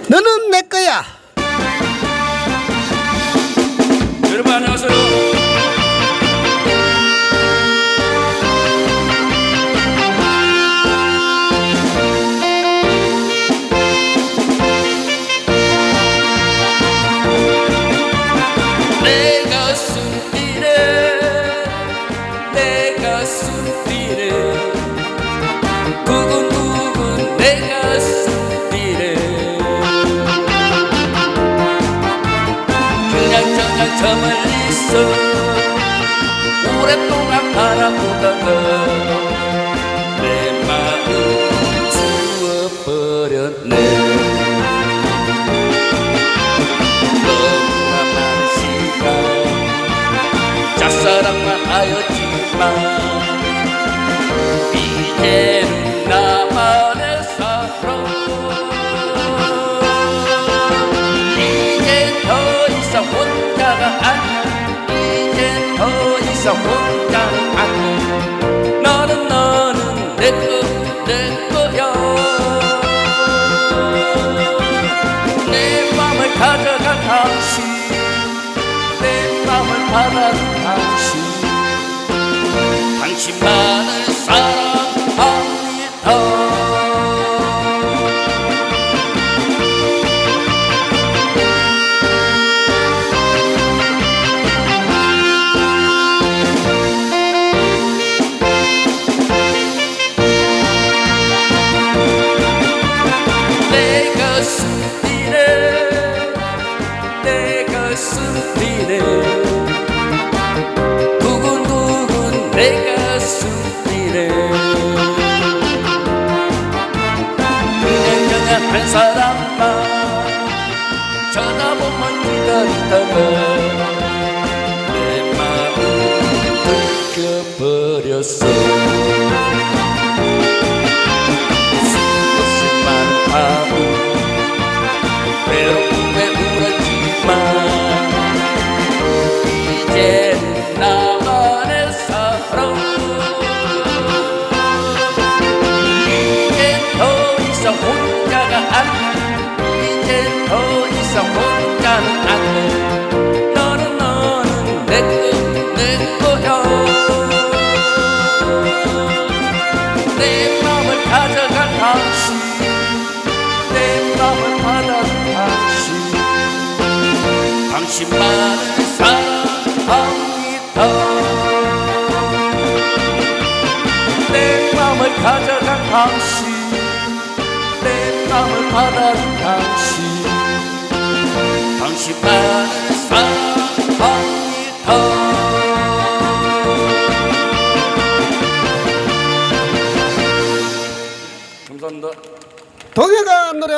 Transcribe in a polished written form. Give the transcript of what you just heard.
너는 내 거야. 여러분 안녕하세요. 내 가슴 뛰네 두근두근 내 가슴 뛰네 그냥 저 멀리서 오랫동안 바라보다가 내 마음 주워버렸네. 너무나 많은 시간 짝사랑만 하였지만 이제는 나만의 사랑 이제 더 이상 혼자가 아니야. 이제 더 이상 혼자는 아니야. 너는 내 거야. 내 맘을 가져간 당신 내 맘을 받아준 당신 당신만을 사랑합니다. 내 가슴 뛰네 두근두근 내 가슴 뛰네 그냥 한 사람만 쳐다보면 기다리다가 내 마음 들켜버렸어. 수없이 많은 밤 외로움에 울었지만 이제는 나만의 사랑 이제 더 이상 혼자가 아니야. 이제 더 이상 혼자는 아니야. 너는 내 거야. 내 맘을 가져간 당신 내 맘을 받아준 당신 당신만을 사랑합니다. 내 맘을 가져간 당신 내 맘을 받아준 당신 당신만을 사랑합니다. 감사합니다. 동해가 노래